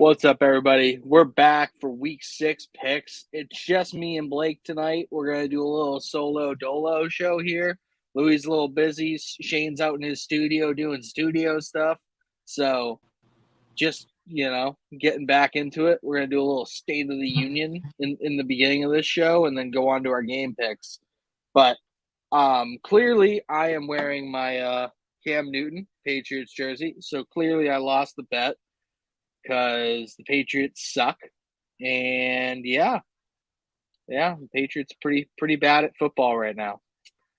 What's up, everybody? We're back for week 6 picks. It's just me and Blake tonight. We're going to do a little solo dolo show here. Louis is a little busy. Shane's out in his studio doing studio stuff. So just, getting back into it. We're going to do a little State of the Union in the beginning of this show and then go on to our game picks. But clearly I am wearing my Cam Newton Patriots jersey. So clearly I lost the bet, because the Patriots suck, and the Patriots pretty bad at football right now.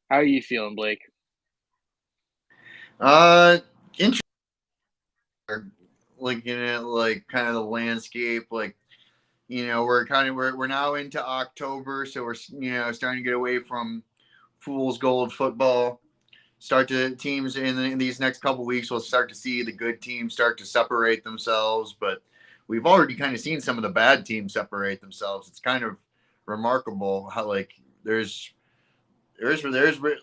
How are you feeling, Blake? Interesting. Looking at kind of the landscape, we're now into October, so we're starting to get away from fool's gold football. Teams in these next couple weeks, we'll start to see the good teams start to separate themselves, but we've already kind of seen some of the bad teams separate themselves. It's kind of remarkable how there's the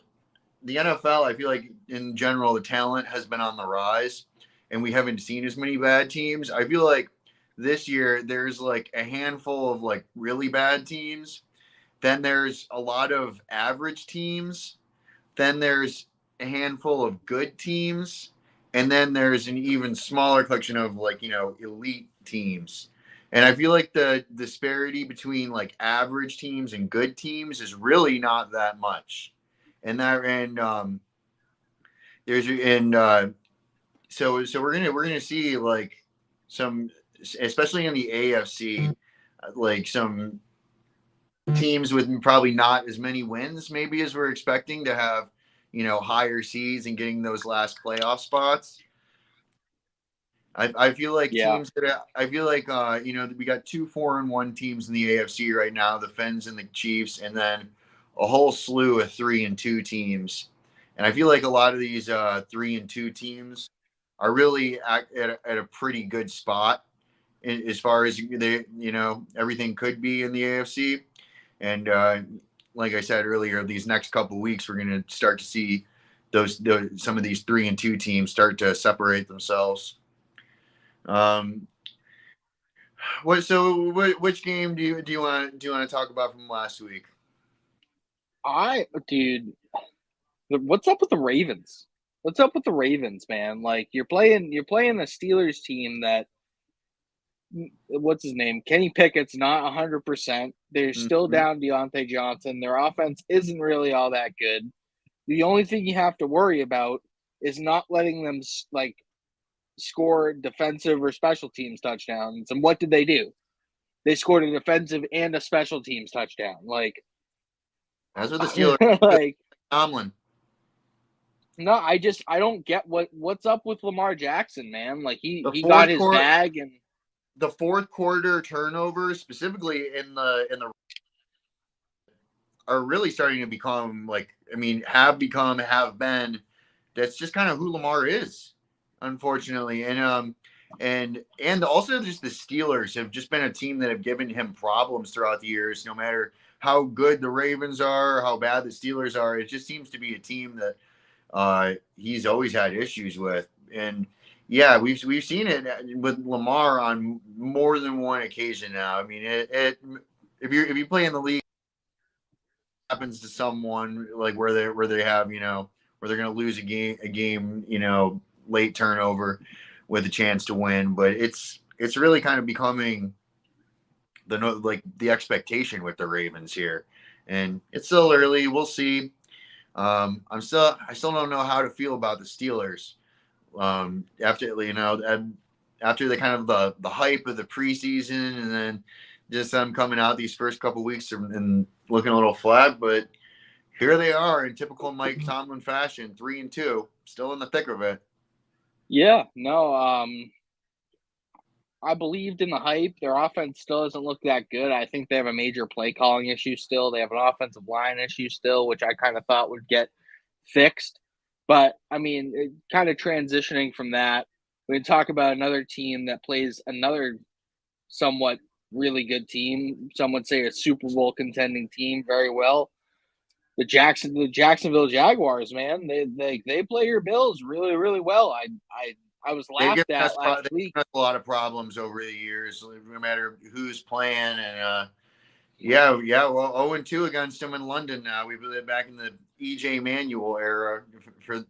NFL. I feel like in general the talent has been on the rise, and we haven't seen as many bad teams. I feel like this year there's a handful of really bad teams. Then there's a lot of average teams. Then there's a handful of good teams, and then there's an even smaller collection of elite teams. And I feel like the disparity between average teams and good teams is really not that much. So we're gonna see some, especially in the AFC, some teams with probably not as many wins maybe as we're expecting to have higher seeds and getting those last playoff spots. I feel like teams that we got 2 4-1 teams in the AFC right now, the Fins and the Chiefs, and then a whole slew of 3-2 teams. And I feel like a lot of these 3-2 teams are really at a pretty good spot as far as everything could be in the AFC. And like I said earlier, these next couple of weeks, we're going to start to see some of these 3-2 teams start to separate themselves. Which game do you want to talk about from last week? What's up with the Ravens? What's up with the Ravens, man? You're playing the Steelers team that, what's his name? Kenny Pickett's not 100%. They're still down Deontay Johnson. Their offense isn't really all that good. The only thing you have to worry about is not letting them score defensive or special teams touchdowns. And what did they do? They scored a defensive and a special teams touchdown. That's what the Steelers Tomlin. No, I don't get what's up with Lamar Jackson, man. He got his bag, and the fourth quarter turnovers, specifically in the are really starting to become have been. That's just kind of who Lamar is, unfortunately. And also just the Steelers have just been a team that have given him problems throughout the years. No matter how good the Ravens are, how bad the Steelers are, it just seems to be a team that he's always had issues with. And yeah, we've seen it with Lamar on more than one occasion now. I mean, if you play in the league, it happens to someone where they have where they're going to lose a game late turnover with a chance to win. But it's really kind of becoming the expectation with the Ravens here, and it's still early. We'll see. I still don't know how to feel about the Steelers. After the kind of the hype of the preseason, and then just them coming out these first couple weeks and looking a little flat, but here they are in typical Mike Tomlin fashion, 3-2, still in the thick of it. Yeah, no, I believed in the hype. Their offense still doesn't look that good. I think they have a major play calling issue still. They have an offensive line issue still, which I kind of thought would get fixed. But, I mean, kind of transitioning from that, we can talk about another team that plays another somewhat really good team. Some would say a Super Bowl contending team very well. The Jacksonville Jaguars, man, they play your Bills really, really well. I was They've given laughed at last week. us a lot of problems over the years, no matter who's playing. And yeah. Well, 0-2 against them in London now. We were back in the EJ Manuel era. For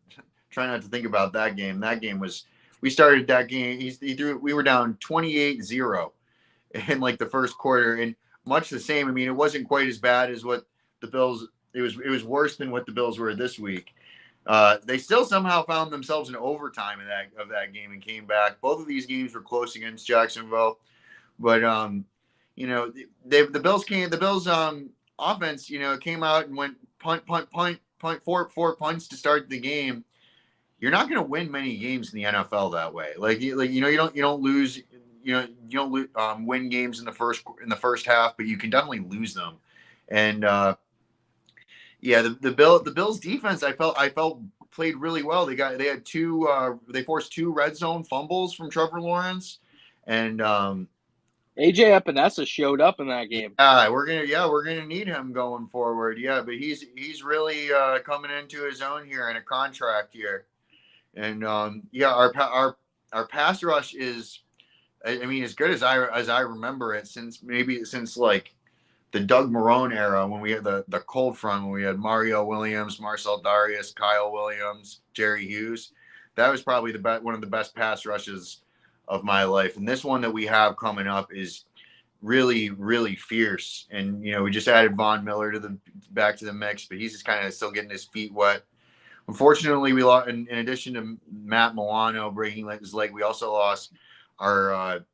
try not to think about that game. That game was. We started that game. He threw. We were down 28-0 in like the first quarter, and much the same. I mean, it wasn't quite as bad as what the Bills. It was worse than what the Bills were this week. They still somehow found themselves in overtime of that game and came back. Both of these games were close against Jacksonville, but you know, the Bills offense, you know, came out and went punt, four punts to start the game. You're not going to win many games in the NFL that way. Like you know, you don't lose. You don't win games in the first half, but you can definitely lose them. And yeah, the Bills defense, I felt played really well. They forced 2 red zone fumbles from Trevor Lawrence, and AJ Epinesa showed up in that game. We're gonna need him going forward. Yeah, but he's really coming into his own here in a contract year, and our pass rush is, I mean, as good as I remember it since like the Doug Marrone era, when we had the cold front, when we had Mario Williams, Marcel Darius, Kyle Williams, Jerry Hughes. That was probably one of the best pass rushes of my life. And this one that we have coming up is really, really fierce. And, you know, we just added Von Miller back to the mix, but he's just kind of still getting his feet wet. Unfortunately, we lost, in addition to Matt Milano breaking his leg, we also lost our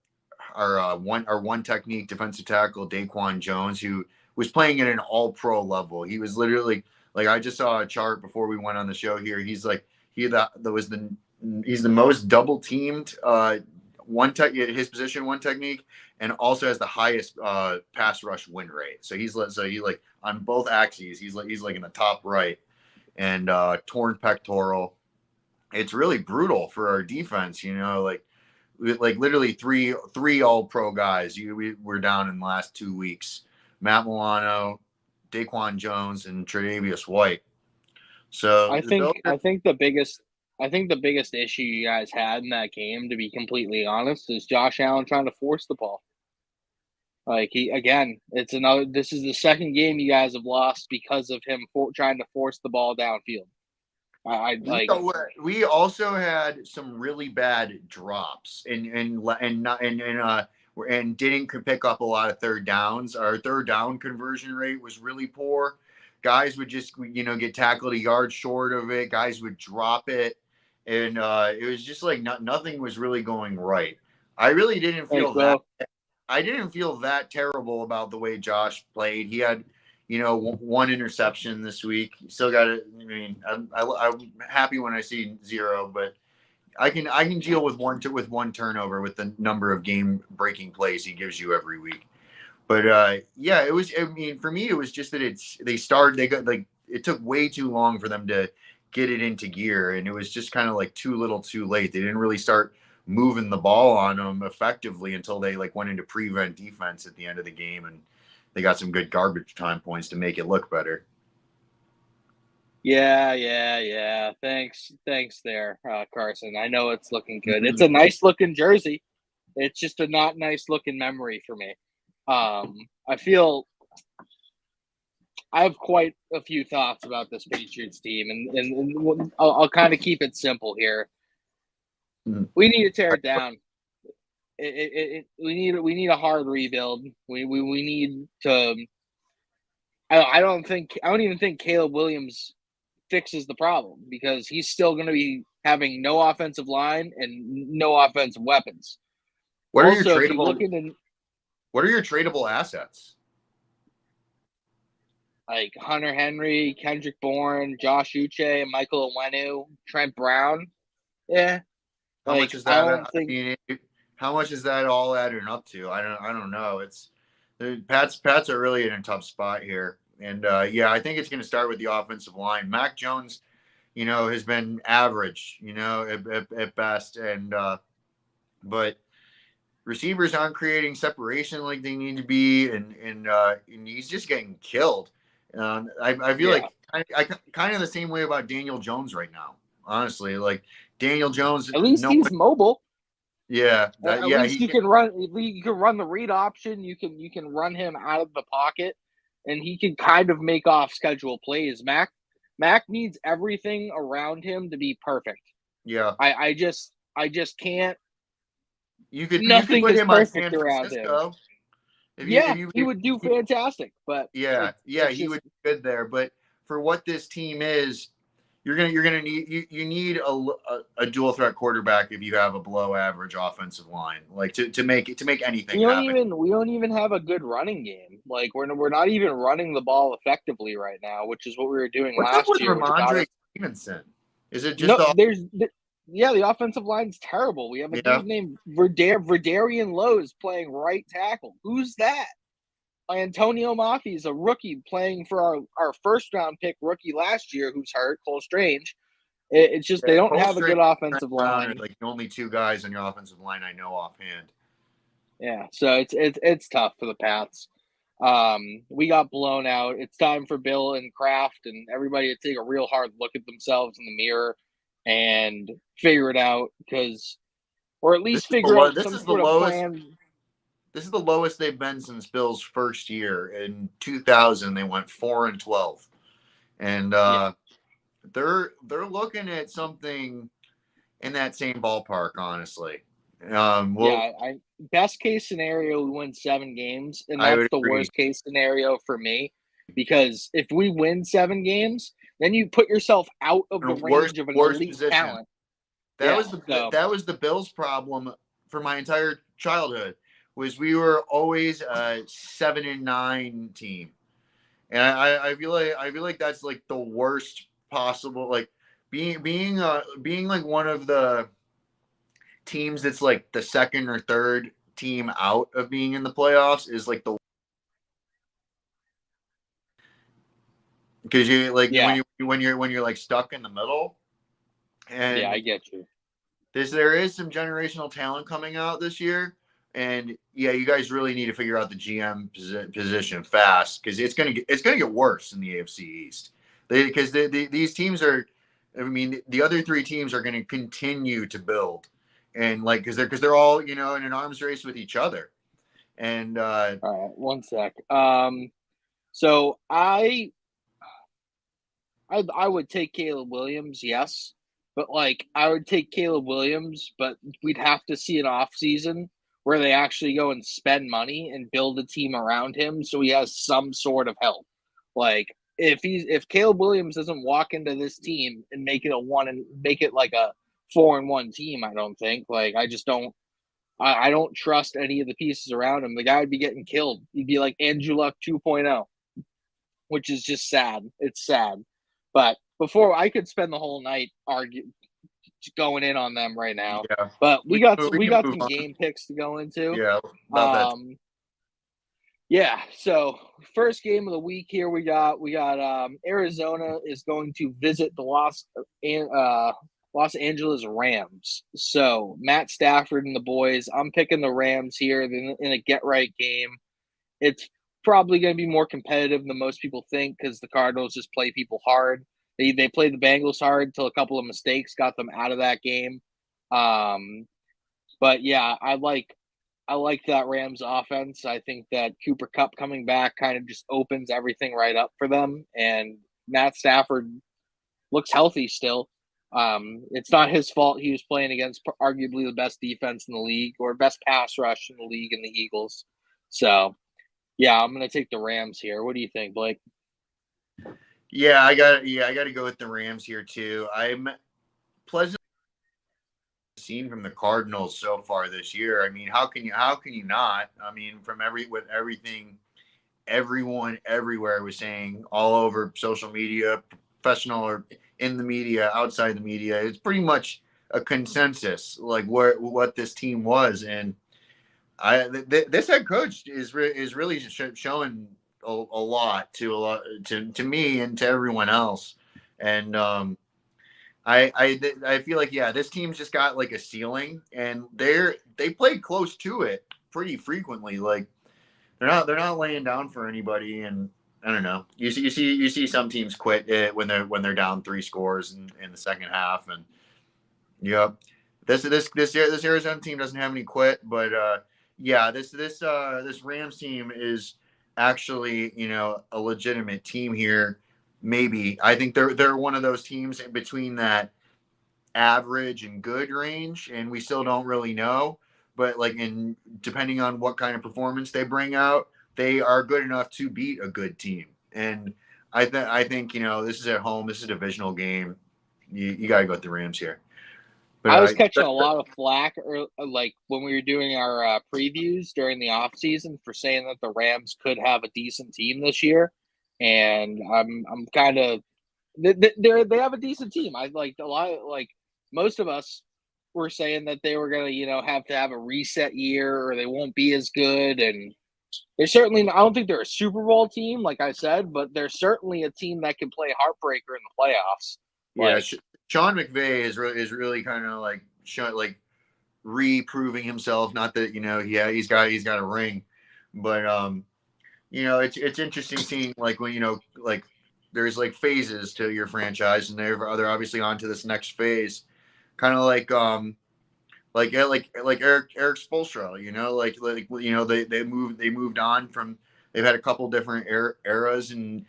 one technique defensive tackle, Daquan Jones, who was playing at an all-pro level. He was literally, like, I just saw a chart before we went on the show here. He's like, he's the most double teamed his position, one technique, and also has the highest pass rush win rate. So he like on both axes, he's like in the top right, and torn pectoral. It's really brutal for our defense, you know, like literally three all-pro guys we were down in the last 2 weeks: Matt Milano, Daquan Jones, and Tre'Davious White. So I think the biggest issue you guys had in that game, to be completely honest, is Josh Allen trying to force the ball. Like this is the second game you guys have lost because of him trying to force the ball downfield. We also had some really bad drops and didn't pick up a lot of third downs. Our third down conversion rate was really poor. Guys would just, you know, get tackled a yard short of it. Guys would drop it, and it was just like nothing was really going right. I really didn't feel that. I didn't feel that terrible about the way Josh played. He had, you know, one interception this week. Still got it. I mean, I'm happy when I see 0, but I can deal with one turnover with the number of game-breaking plays he gives you every week. But yeah, it was. I mean, for me, it was just that it took way too long for them to get it into gear, and it was just kind of like too little, too late. They didn't really start moving the ball on them effectively until they like went into prevent defense at the end of the game, and they got some good garbage time points to make it look better. Yeah. Thanks there, Carson. I know it's looking good. It's a nice looking jersey. It's just a not nice looking memory for me. I feel I have quite a few thoughts about this Patriots team, and I'll kind of keep it simple here. We need to tear it down. We need a hard rebuild. We need to. I don't even think Caleb Williams fixes the problem, because he's still going to be having no offensive line and no offensive weapons. What are your tradable assets? Like Hunter Henry, Kendrick Bourne, Josh Uche, Michael Onwenu, Trent Brown. Yeah. How much is that? How much is that all adding up to? I don't know. It's Pats are really in a tough spot here. And yeah, I think it's going to start with the offensive line. Mac Jones, you know, has been average, you know, at best. And but receivers aren't creating separation like they need to be, and he's just getting killed. I feel like kind of the same way about Daniel Jones right now. honestly. Like Daniel Jones, At least no he's one. mobile. Yeah, At least you can run. You can run the read option. You can run him out of the pocket, and he can kind of make off schedule plays. Mac needs everything around him to be perfect. yeah. I just can't. You could Nothing put is him on perfect San around him. Francisco if Yeah, you he would do fantastic, but yeah, it's he just would be good there. But for what this team is, you're gonna need you need a dual threat quarterback if you have a below average offensive line, like to make anything happen. we don't even have a good running game. Like we're not even running the ball effectively right now, which is what we were doing What's up last with year, which got Ramondre us. Stevenson? Is it just No, the yeah, the offensive line's terrible. We have a yeah? dude named Verdarian Lowe's playing right tackle. Who's that? Antonio Mafi is a rookie playing for our first round pick rookie last year who's hurt, Cole Strange. It's just they Yeah, don't Cole have a Strange good and offensive Brown are line. like the only two guys on your offensive line I know offhand. Yeah, so it's tough for the Pats. We got blown out. It's time for Bill and Kraft and everybody to take a real hard look at themselves in the mirror and figure it out or at This least is the figure out this some is the sort of lowest. plan. This is the lowest they've been since Bill's first year in 2000. They went 4-12, and Yeah, they're looking at something in that same ballpark. Honestly, well, yeah. Best case scenario, we win 7 games, and I that's would the agree. worst case scenario for me because if we win 7 games, then you put yourself out of the Worst range of an worst elite position. talent. That Yeah, was the so that was the Bills' problem for my entire childhood. Was we were always a 7-9 team, and I feel like that's like the worst possible. Like being like one of the teams that's like the second or third team out of being in the playoffs is like the because you like yeah, when you're like stuck in the middle. yeah, And I get you. there is some generational talent coming out this year, and yeah, you guys really need to figure out the GM position fast because it's gonna get worse in the AFC East. Because these teams are, I mean, the other three teams are going to continue to build, and like because they're all in an arms race with each other, and All right, one sec. So I would take Caleb Williams, yes, but like I would take Caleb Williams, but we'd have to see an off season where they actually go and spend money and build a team around him so he has some sort of help. Like if Caleb Williams doesn't walk into this team and make it a one and make it like a 4-1 team, I don't think. Like I just don't. I don't trust any of the pieces around him. The guy would be getting killed. He'd be like Andrew Luck 2.0, which is just sad. It's sad. But before I could spend the whole night going in on them right now. yeah, But we we got can, some, we we can got move some on. game picks to go into. Yeah, about that. Yeah. So first game of the week here we got Arizona is going to visit the Los Angeles Rams. So Matt Stafford and the boys. I'm picking the Rams here in a get right game. It's probably going to be more competitive than most people think because the Cardinals just play people hard. They played the Bengals hard until a couple of mistakes got them out of that game. But yeah, I like that Rams offense. I think that Cooper Kupp coming back kind of just opens everything right up for them. And Matt Stafford looks healthy still. It's not his fault. He was playing against arguably the best defense in the league or best pass rush in the league in the Eagles. So yeah, I'm gonna take the Rams here. What do you think, Blake? Yeah, I got to go with the Rams here too. I'm pleasantly seen from the Cardinals so far this year. I mean, how can you not? I mean, from everything everyone everywhere was saying all over social media, professional or in the media, outside the media, it's pretty much a consensus like what this team was. And this head coach is really showing a lot to me and to everyone else. And I feel like yeah, this team's just got like a ceiling, and they play close to it pretty frequently. Like they're not laying down for anybody, and I don't know. You see some teams quit it when they're down 3 scores in the second half, and yep. This Arizona team doesn't have any quit, but yeah, this Rams team is actually a legitimate team here. Maybe I think they're one of those teams in between that average and good range, and we still don't really know. But like in depending on what kind of performance they bring out, they are good enough to beat a good team. And I think this is at home. This is a divisional game. You got to go with the Rams here. But I was catching a lot of flack, or like when we were doing our previews during the off season, for saying that the Rams could have a decent team this year, and I'm kind of they have a decent team. I like a lot of, like most of us were saying that they were gonna have to have a reset year or they won't be as good, and they're certainly. I don't think they're a Super Bowl team, like I said, but they're certainly a team that can play heartbreaker in the playoffs. yeah, Like, Sean McVay is really kind of like reproving himself. Not that yeah, he's got a ring, but it's interesting seeing like when like there's like phases to your franchise, and they're obviously on to this next phase, kind of like Eric Spoelstra, they moved on from. They've had a couple different eras, and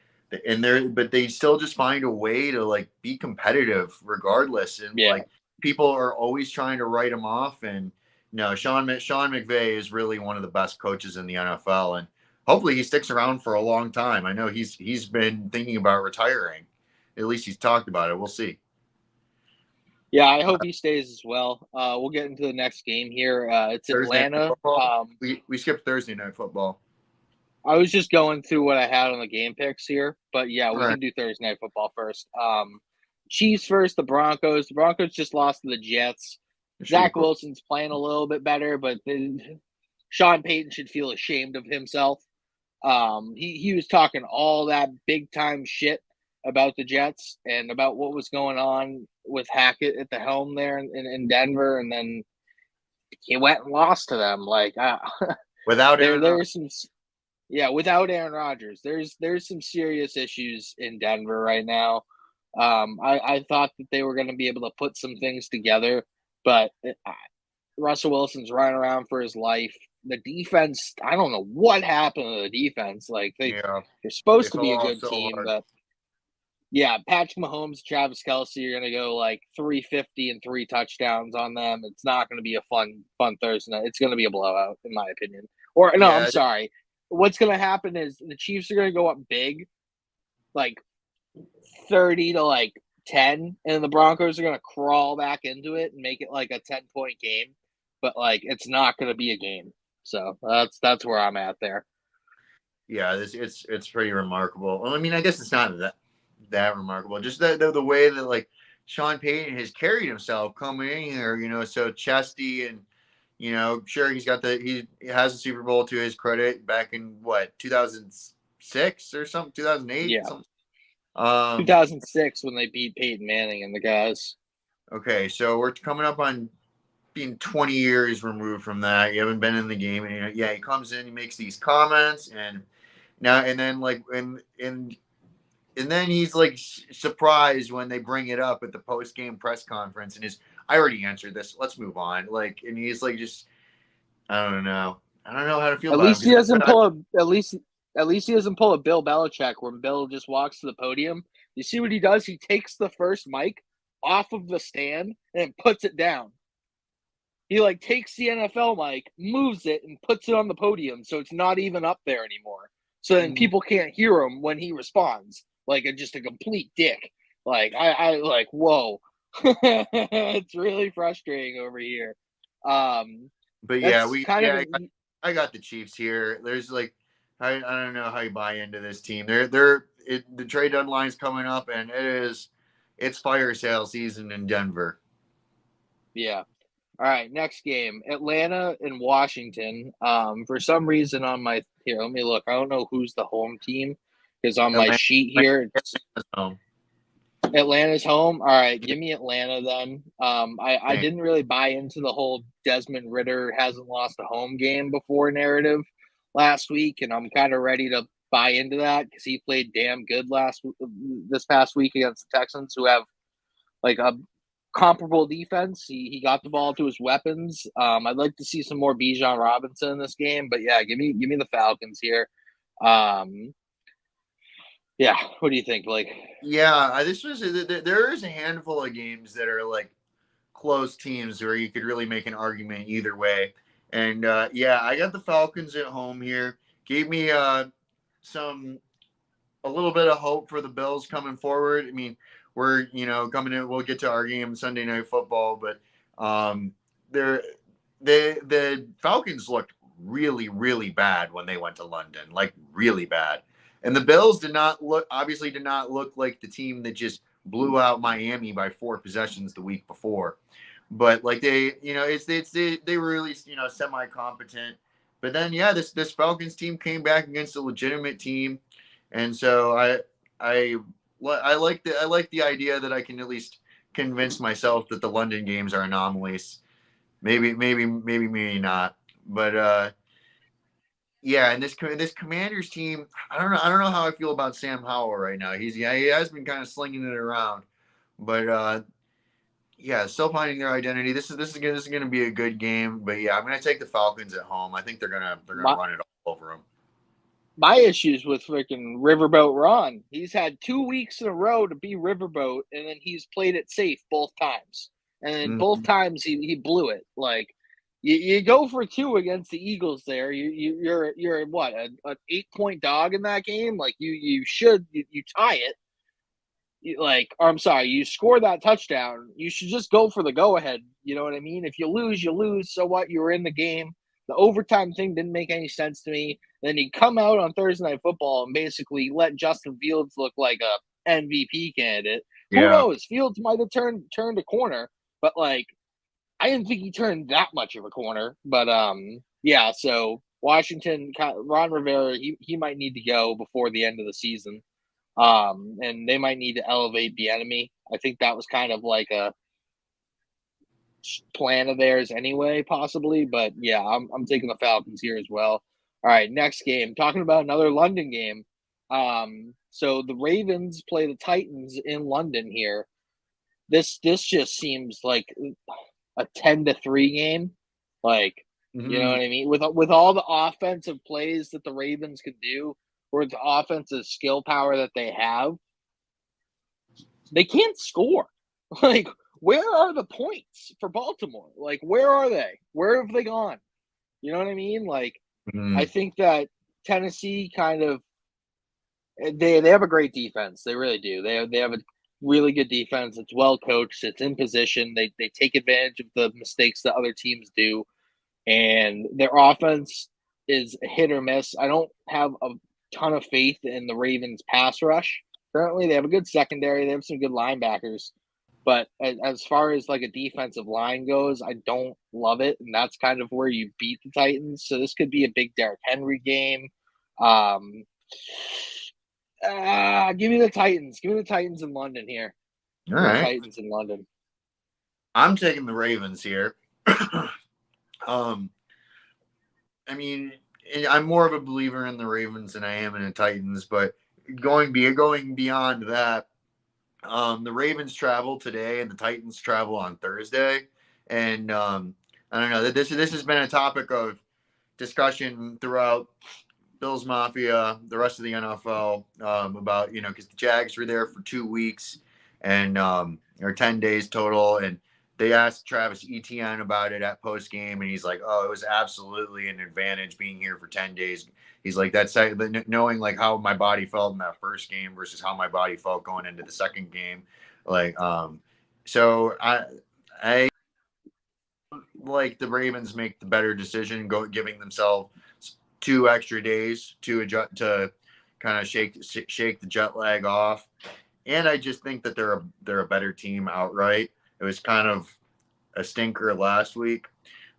but they still just find a way to like be competitive regardless, and yeah. like people are always trying to write him off. And no, Sean McVay is really one of the best coaches in the NFL, and hopefully he sticks around for a long time. I know he's been thinking about retiring. At least he's talked about it. We'll see. Yeah, I hope he stays as well. We'll get into the next game here. It's Thursday night Atlanta. football. We skipped Thursday night football. I was just going through what I had on the game picks here, but yeah, we All right. can do Thursday night football first. Chiefs first, the Broncos. The Broncos just lost to the Jets. Zach Wilson's playing a little bit better, but Sean Payton should feel ashamed of himself. He was talking all that big time shit about the Jets and about what was going on with Hackett at the helm there in Denver, and then he went and lost to them. Like Without Aaron there's some, yeah, without Aaron Rodgers, there's some serious issues in Denver right now. I thought that they were going to be able to put some things together, but Russell Wilson's running around for his life. The defense, I don't know what happened to the defense. Like they're supposed to be a good team, hard. but yeah, Patrick Mahomes, Travis Kelce are going to go like 350 and 3 touchdowns on them. It's not going to be a fun Thursday night. It's going to be a blowout, in my opinion. Or no, I'm sorry. What's going to happen is the Chiefs are going to go up big, like 30 to like 10, and the Broncos are going to crawl back into it and make it like a 10-point game. But like, it's not going to be a game. So that's where I'm at there. Yeah, it's pretty remarkable. Well, I mean, I guess it's not that remarkable. Just the way that like Sean Payton has carried himself coming in here, so chesty and sure he has a Super Bowl to his credit back in what 2006 or something, 2008. Yeah, something. 2006 when they beat Peyton Manning and the guys. Okay, so we're coming up on being 20 years removed from that. You haven't been in the game, and he comes in, he makes these comments, and then like and then he's like surprised when they bring it up at the post game press conference, and I already answered this. Let's move on. Like, and he's like, just I don't know how to feel. At about least him. he doesn't pull a. At least he doesn't pull a Bill Belichick when Bill just walks to the podium. You see what he does? He takes the first mic off of the stand and puts it down. He like takes the NFL mic, moves it, and puts it on the podium so it's not even up there anymore. So then people can't hear him when he responds. Like just a complete dick. Like I like whoa. It's really frustrating over here. But yeah, I got the Chiefs here. There's like I don't know how you buy into this team. The trade deadline's coming up, and it's fire sale season in Denver. Yeah. All right, next game, Atlanta and Washington. For some reason on my here, let me look. I don't know who's the home team because on my sheet here, it's Atlanta's home. All right, give me Atlanta then. I didn't really buy into the whole Desmond Ridder hasn't lost a home game before narrative last week, and I'm kind of ready to buy into that because he played damn good this past week against the Texans, who have like a comparable defense. He got the ball to his weapons. I'd like to see some more Bijan Robinson in this game, but yeah, give me the Falcons here. Yeah, what do you think, Blake? Yeah, there is a handful of games that are like close teams where you could really make an argument either way. And yeah, I got the Falcons at home here. Gave me some a little bit of hope for the Bills coming forward. I mean, we're coming in. We'll get to our game Sunday Night Football, but they're the Falcons looked really really bad when they went to London, like really bad. And the Bills did not look like the team that just blew out Miami by 4 possessions the week before. But like they were really semi competent. But then yeah, this Falcons team came back against a legitimate team, and so I like the idea that I can at least convince myself that the London games are anomalies. Maybe not. But yeah, and this Commanders team, I don't know how I feel about Sam Howell right now. He has been kind of slinging it around, but yeah, still finding their identity. This is going to be a good game, but yeah, I'm going to take the Falcons at home. I think they're going to run it all over them. My issues with freaking Riverboat Ron. He's had 2 weeks in a row to be Riverboat, and then he's played it safe both times. And then both times he blew it. Like you go for 2 against the Eagles there. You're what, an 8-point dog in that game? Like you should tie it. I'm sorry, you score that touchdown. You should just go for the go ahead. You know what I mean? If you lose, you lose. So what? You were in the game. The overtime thing didn't make any sense to me. Then you come out on Thursday Night Football and basically let Justin Fields look like a MVP candidate. Yeah. Who knows? Fields might have turned a corner, but like I didn't think he turned that much of a corner. But yeah. So Washington, Ron Rivera, he might need to go before the end of the season. And they might need to elevate the enemy. I think that was kind of like a plan of theirs anyway, possibly. But yeah, I'm taking the Falcons here as well. All right, next game. Talking about another London game. So the Ravens play the Titans in London here. This just seems like a 10-3 game. Like, you know what I mean? With all the offensive plays that the Ravens could do, or the offensive skill power that they have, they can't score. Like, where are the points for Baltimore? Like, where are they? Where have they gone? You know what I mean? Like, I think that Tennessee kind of they have a great defense. They really do. They have a really good defense. It's well coached. It's in position. They take advantage of the mistakes that other teams do, and their offense is a hit or miss. I don't have a ton of faith in the Ravens pass rush. Currently, they have a good secondary. They have some good linebackers. But as far as like a defensive line goes, I don't love it. And that's kind of where you beat the Titans. So this could be a big Derrick Henry game. Give me the Titans. Give me the Titans in London here. All right. Titans in London. I'm taking the Ravens here. I mean, I'm more of a believer in the Ravens than I am in the Titans, but going beyond that, the Ravens travel today and the Titans travel on Thursday. And I don't know, this has been a topic of discussion throughout Bills Mafia, the rest of the NFL, about, because the Jags were there for 2 weeks and or 10 days total. And they asked Travis Etienne about it at post game, and he's like, "Oh, it was absolutely an advantage being here for 10 days." He's like, "That's knowing like how my body felt in that first game versus how my body felt going into the second game." Like, so I like the Ravens make the better decision, giving themselves 2 extra days to adjust, to kind of shake the jet lag off, and I just think that they're a better team outright. It was kind of a stinker last week.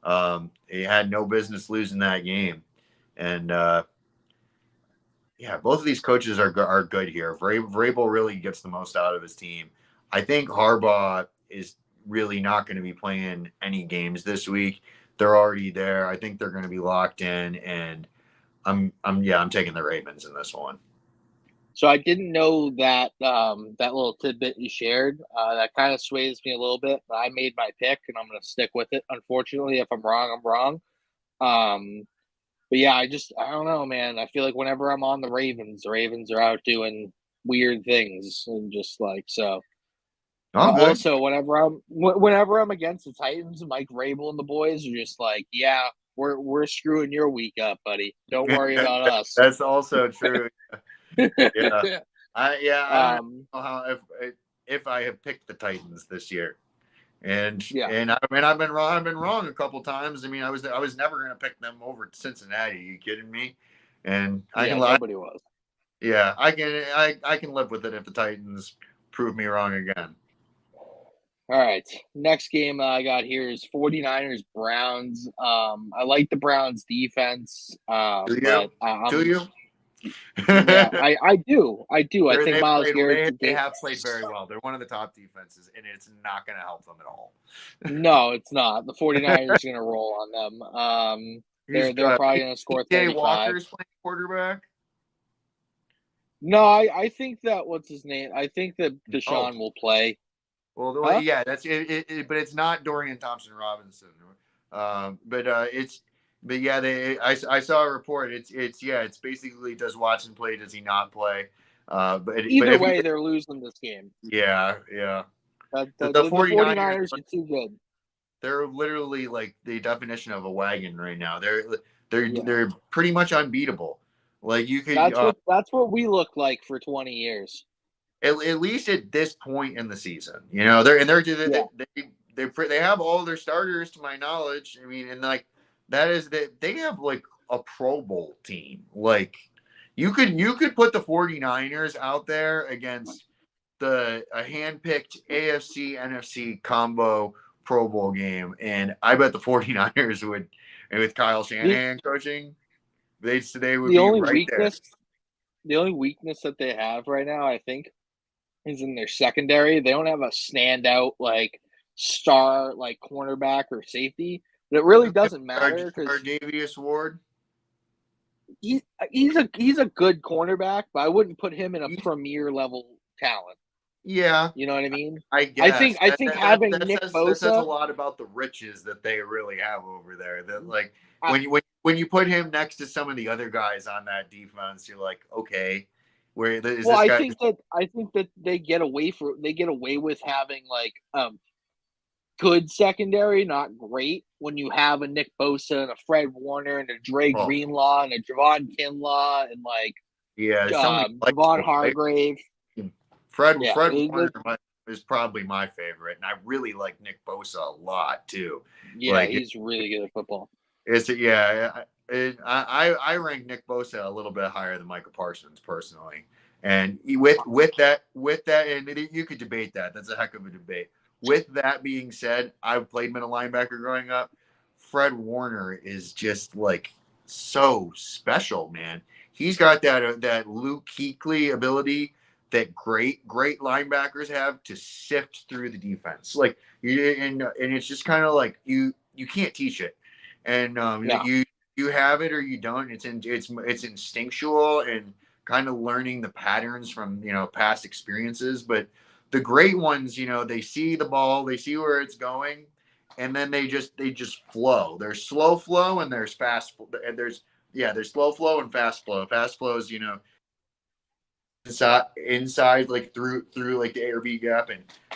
He had no business losing that game. And yeah, both of these coaches are good here. If Vrabel really gets the most out of his team, I think Harbaugh is really not going to be playing any games this week. They're already there. I think they're going to be locked in. And I'm taking the Ravens in this one. So I didn't know that that little tidbit you shared. That kind of sways me a little bit. But I made my pick, and I'm going to stick with it. Unfortunately, if I'm wrong, I'm wrong. Um, but yeah, I don't know, man. I feel like whenever I'm on the Ravens are out doing weird things, and just like so. Oh, good. Also, whenever I'm against the Titans, Mike Vrabel and the boys are just like, yeah, we're screwing your week up, buddy. Don't worry about us. That's also true. Yeah. I don't um, know how if I have picked the Titans this year. And yeah, and I mean I've been wrong. I've been wrong a couple times. I mean I was never going to pick them over Cincinnati. Are you kidding me? And I yeah, can lie. nobody was. Yeah, I can live with it if the Titans prove me wrong again. All right. Next game I got here is 49ers Browns. I like the Browns defense, Do you? but Do you? yeah, I do. I do. I think Miles Garrett's a They game. have played very well. They're one of the top defenses, and it's not going to help them at all. No, it's not. The 49ers are going to roll on them. Who's They're probably going to score PJ 35. Walker's playing quarterback? No, I think that what's his name? I think that Oh, Deshaun will play. well, Huh? yeah, that's it, but it's not Dorian Thompson Robinson. It's but yeah, I saw a report. It's basically does Watson play? Does he not play? But Either if he way, they're losing this game. yeah. The The 49ers 49ers are too good. they're literally like the definition of a wagon right now. Yeah. They're pretty much unbeatable. Like you could That's what we looked like for 20 years. at least at this point in the season, you know, Yeah. they have all their starters to my knowledge. I mean, and like that is that they have like a Pro Bowl team. Like you could put the 49ers out there against a handpicked AFC NFC combo Pro Bowl game, and I bet the 49ers would, and with Kyle The Shanahan coaching, they would the be only right there. weakness the only weakness that they have right now, I think, is in their secondary. They don't have a standout like star like cornerback or safety. But it really doesn't matter because Davius Ward. he's a good cornerback, but I wouldn't put him in a premier level talent. Yeah, You know what I mean? I guess I think having Nick that says a Bosa, lot about the riches that they really have over there. That like I, when you put him next to some of the other guys on that defense, you're like, okay, where is well, this guy? I think that they get away with having like good secondary, not great. When you have a Nick Bosa and a Fred Warner and a Dre Oh, Greenlaw and a Javon Kinlaw and like yeah, so many Javon likable players. Hargrave. Yeah, Fred Warner is probably my favorite, and I really like Nick Bosa a lot too. yeah, Like he's really good at football. it's yeah, I rank Nick Bosa a little bit higher than Michael Parsons personally, and with that, and you could debate that. That's a heck of a debate. With that being said, I've played middle linebacker growing up. Fred Warner is just like so special, man. He's got that Luke Kuechly ability that great linebackers have to sift through the defense. Like and it's just kind of like you can't teach it, and No, you have it or you don't. It's instinctual and kind of learning the patterns from past experiences. But the great ones, they see the ball, they see where it's going, and then they just flow. There's slow flow and there's fast, and there's slow flow and fast flow. Fast flow is inside like through like the A or B gap,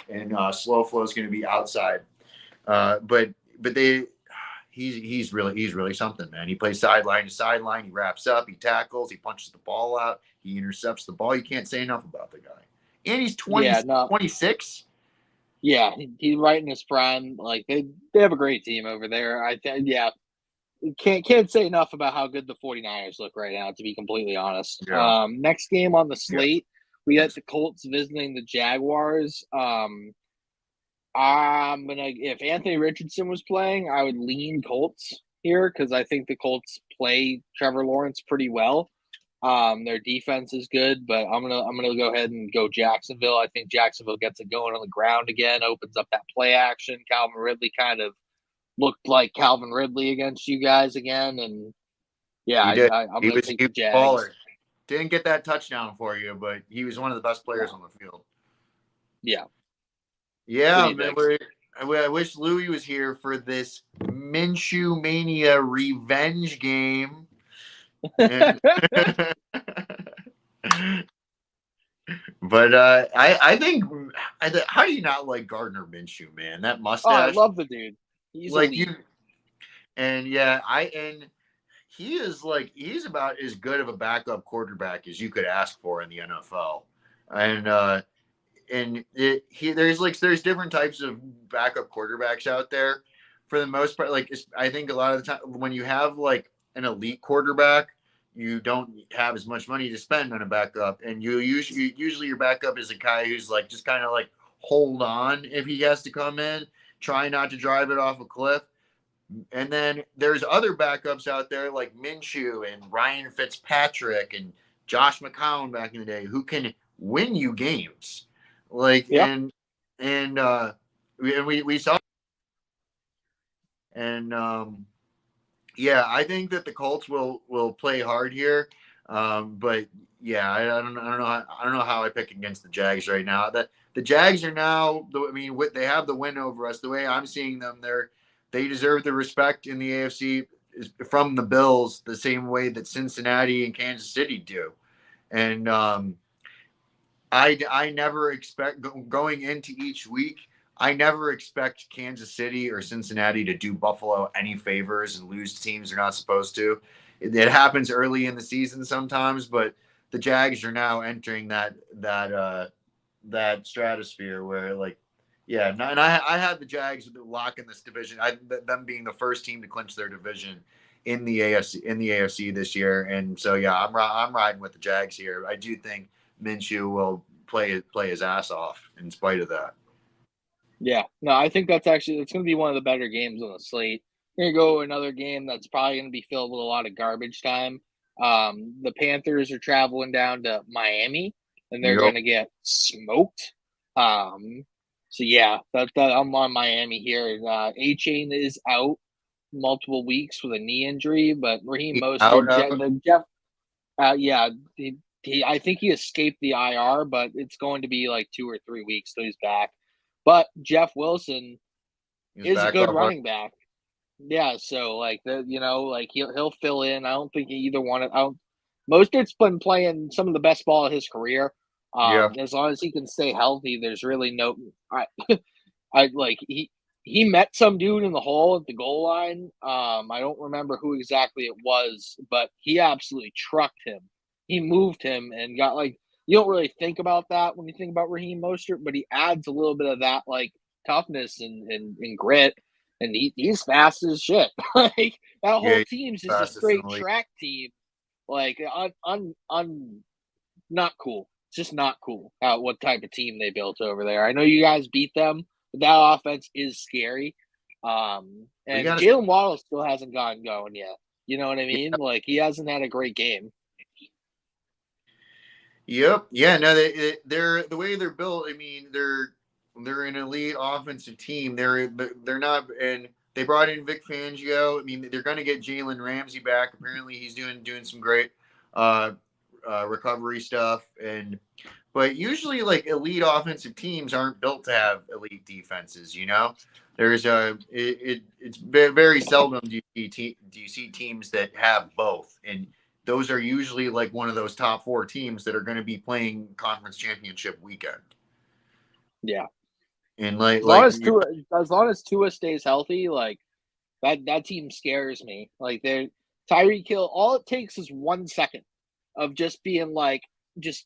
and slow flow is going to be outside. But he's really something, man. He plays sideline to sideline. He wraps up. He tackles. He punches the ball out. He intercepts the ball. You can't say enough about the guy. And he's 20, yeah, no, 26. yeah, he's right in his prime. Like they have a great team over there. I think, yeah, can't say enough about how good the 49ers look right now, to be completely honest. Yeah. Next game on the Yeah. slate, we got the Colts visiting the Jaguars. I'm gonna if Anthony Richardson was playing, I would lean Colts here because I think the Colts play Trevor Lawrence pretty well. Their defense is good, but I'm gonna go ahead and go Jacksonville. I think Jacksonville gets it going on the ground again, opens up that play action. Calvin Ridley kind of looked like Calvin Ridley against you guys again, and Yeah, He did. I'm He going to was take he the was a baller. Jags. Didn't get that touchdown for you, but he was one of the best players No. on the field. Yeah. What do Yeah, you man. think? I wish Louis was here for this Minshew Mania revenge game. And but I think how do you not like Gardner Minshew, man? That Oh, I mustache, love the dude. He's like elite. you. And yeah, and he is like he's about as good of a backup quarterback as you could ask for in the NFL. And there's different types of backup quarterbacks out there. For the most part, like I think a lot of the time when you have like an elite quarterback, you don't have as much money to spend on a backup, and usually your backup is a guy who's like just kind of like hold on if he has to come in, try not to drive it off a cliff. And then there's other backups out there like Minshew and Ryan Fitzpatrick and Josh McCown back in the day who can win you games. Like Yeah. we saw and yeah, I think that the Colts will play hard here. But yeah, I don't know how I pick against the Jags right now. That the Jags are now, I mean, they have the win over us. The way I'm seeing them, they deserve the respect in the AFC from the Bills, the same way that Cincinnati and Kansas City do. And I never expect going into each week. I never expect Kansas City or Cincinnati to do Buffalo any favors and lose teams they're not supposed to. It happens early in the season sometimes, but the Jags are now entering that stratosphere where like, yeah, and I had the Jags lock in this division. Them being the first team to clinch their division in the AFC this year, and so yeah, I'm riding with the Jags here. I do think Minshew will play his ass off in spite of that. Yeah. No, I think it's going to be one of the better games on the slate. We're going to go another game that's probably going to be filled with a lot of garbage time. The Panthers are traveling down to Miami, and they're Yep. going to get smoked. So yeah, that I'm on Miami here. A-Chain is out multiple weeks with a knee injury, but Raheem He's out. Mostert, yeah, I think he escaped the IR, but it's going to be like 2 or 3 weeks till he's back. But Jeff Wilson He's is a back good up. running back. Yeah, so like like he'll fill in. I don't think either one of I don't, Mostert's been playing some of the best ball of his career. Yeah. As long as he can stay healthy, there's really no. I like he met some dude in the hole at the goal line. I don't remember who exactly it was, but he absolutely trucked him. He moved him and got like you don't really think about that when you think about Raheem Mostert, but he adds a little bit of that like toughness and grit, and he's fast as shit. Like that Yeah. whole He's team's just a fastest in straight the league. track team. Like on not cool. It's just not cool what type of team they built over there. I know you guys beat them, but that offense is scary. We And got to. Jalen Waddle still hasn't gotten going yet. You know what I mean? Yeah. Like he hasn't had a great game. Yep. Yeah. No, they're the way they're built. I mean, they're an elite offensive team. They're not, and they brought in Vic Fangio. I mean, they're going to get Jalen Ramsey back. Apparently, he's doing some great uh, recovery stuff. And but usually, like elite offensive teams aren't built to have elite defenses. You know, it's very seldom do you see teams that have both and those are usually like one of those top four teams that are going to be playing conference championship weekend. Yeah. And As long as Tua stays healthy, like that team scares me. Like they're Tyreek Hill, all it takes is 1 second of just being like just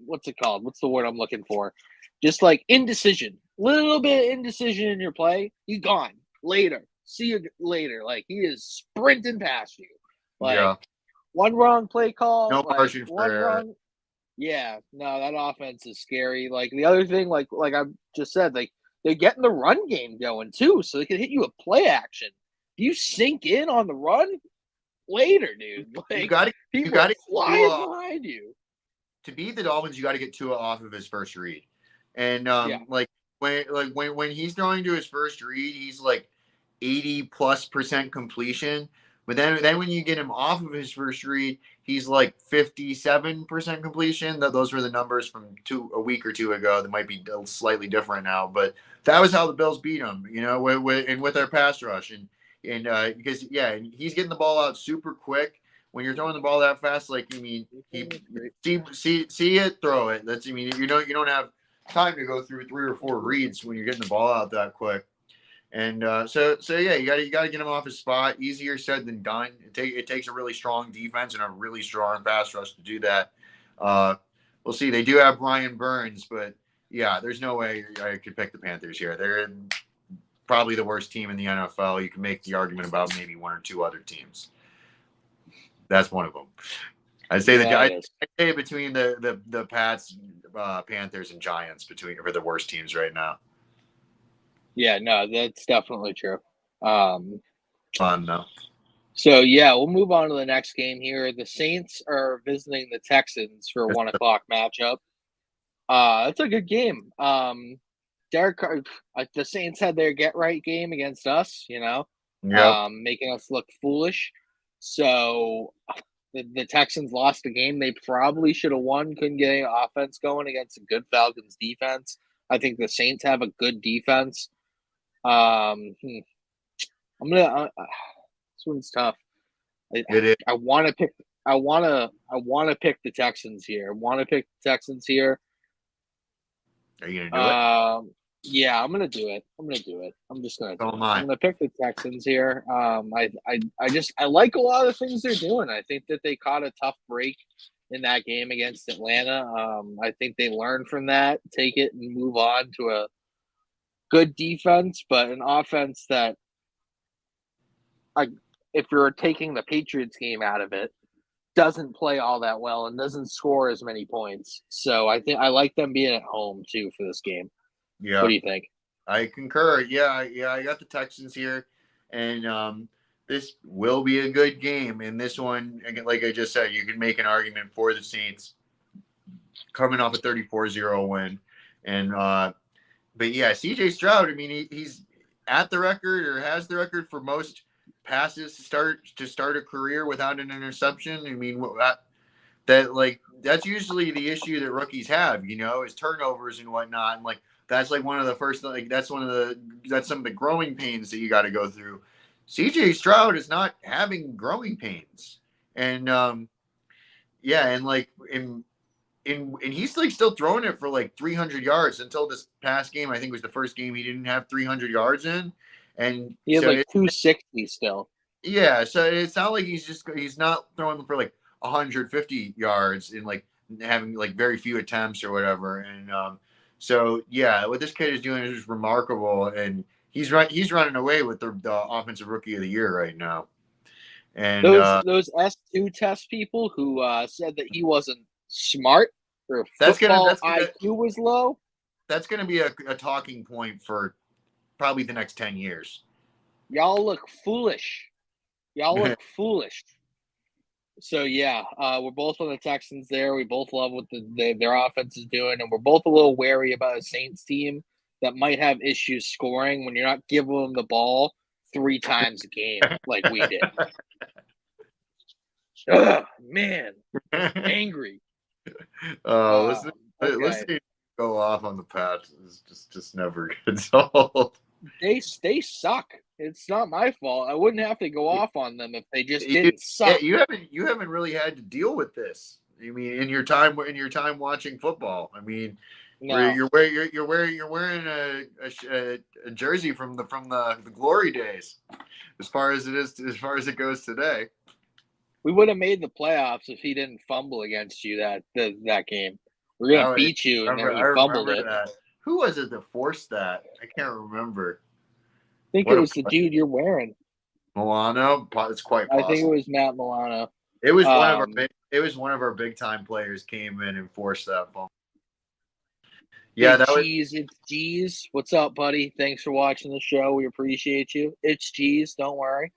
what's it called? What's the word I'm looking for? Just like indecision. Little bit of indecision in your play, he's gone. Later. See you later. Like he is sprinting past you. Like yeah, one wrong play call, no like margin for one error. wrong. Yeah, no, that offense is scary. Like the other thing, like I just said, like they're getting the run game going too, so they can hit you with play action. If you sink in on the run later, dude, You like got to you people got are to flying behind you. to beat the Dolphins. You got to get Tua off of his first read, and Yeah, when he's throwing to his first read, he's like 80+% completion. But then when you get him off of his first read, he's like 57% completion. Those were the numbers from a week or two ago. That might be slightly different now, but that was how the Bills beat him, with their pass rush. And because, and he's getting the ball out super quick. When you're throwing the ball that fast, he see it, throw it. You don't have time to go through 3 or 4 reads when you're getting the ball out that quick. And so yeah, you got to get him off his spot. Easier said than done. It takes a really strong defense and a really strong pass rush to do that. We'll see. They do have Brian Burns, but yeah, there's no way I could pick the Panthers here. They're probably the worst team in the NFL. You can make the argument about maybe 1 or 2 other teams. That's one of them. I'd say I'd say between the Pats, Panthers, and Giants for the worst teams right now. Yeah, no, that's definitely true. Fun though. So yeah, we'll move on to the next game here. The Saints are visiting the Texans for a 1 o'clock matchup. It's a good game. Derek Carr, the Saints had their get right game against us, making us look foolish. So the Texans lost the game they probably should have won. Couldn't get any offense going against a good Falcons defense. I think the Saints have a good defense. I'm gonna. This one's tough. I want to pick. I want to pick the Texans here. Are you gonna do it? Yeah, I'm gonna do it. I'm just gonna do it. I'm gonna pick the Texans here. I like a lot of the things they're doing. I think that they caught a tough break in that game against Atlanta. I think they learned from that, take it and move on to a good defense, but an offense that, if you're taking the Patriots game out of it, doesn't play all that well and doesn't score as many points. So I think I like them being at home too for this game. Yeah. What do you think? I concur. Yeah, I got the Texans here, and this will be a good game. And this one, like I just said, you can make an argument for the Saints coming off a 34-0 win. And but yeah, CJ Stroud, I mean, he's at the record or has the record for most passes to start a career without an interception. I mean, that's usually the issue that rookies have, is turnovers and whatnot. And that's one of the first, that's some of the growing pains that you got to go through. CJ Stroud is not having growing pains. And and he's still throwing it for 300 yards until this past game. I think it was the first game he didn't have 300 yards in. And he had 260 still. Yeah, so it's not like he's not throwing for 150 yards and having very few attempts or whatever. And so yeah, what this kid is doing is just remarkable, and he's running away with the offensive rookie of the year right now. And those S2 test people who said that he wasn't smart or football IQ was low. That's going to be a talking point for probably the next 10 years. Y'all look foolish. So yeah, we're both on the Texans there. We both love what their offense is doing, and we're both a little wary about a Saints team that might have issues scoring when you're not giving them the ball 3 times a game like we did. Ugh, man, angry. Listen, go off on the Pats is just never gets old. They suck. It's not my fault. I wouldn't have to go off on them if they just didn't suck. Yeah, you haven't really had to deal with this. I mean, in your time watching football. I mean, no. You're wearing a jersey from the glory days, as far as it goes today. We would have made the playoffs if he didn't fumble against you that game. We're gonna beat you, and then he fumbled it. That. Who was it that forced that? I can't remember. I think it was the dude you're wearing. Milano? It's quite possible. I think it was Matt Milano. It was one of our big time players came in and forced that fumble. Yeah, It's G's. What's up, buddy? Thanks for watching the show. We appreciate you. It's G's. Don't worry.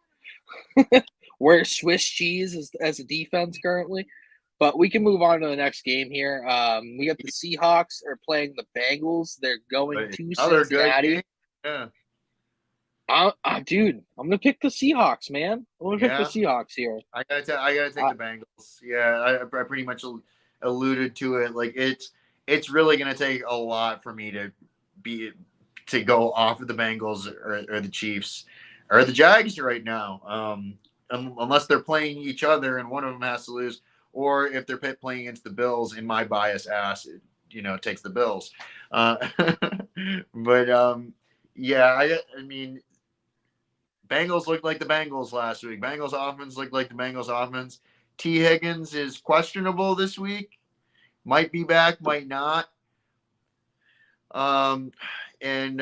We're Swiss cheese as a defense currently. But we can move on to the next game here. We got the Seahawks are playing the Bengals. They're going to Cincinnati. Yeah. Dude, I'm gonna pick the Seahawks, man. I'm gonna pick the Yeah, Seahawks here. I gotta take Uh, the Bengals. Yeah, I pretty much alluded to it. Like it's really gonna take a lot for me be to go off of the Bengals or the Chiefs or the Jags right now. Unless they're playing each other and one of them has to lose, or if they're playing against the Bills, and my bias ass, takes the Bills. Uh, but yeah, I mean, Bengals looked like the Bengals last week. Bengals offense looked like the Bengals offense. T. Higgins is questionable this week. Might be back, might not. Um, and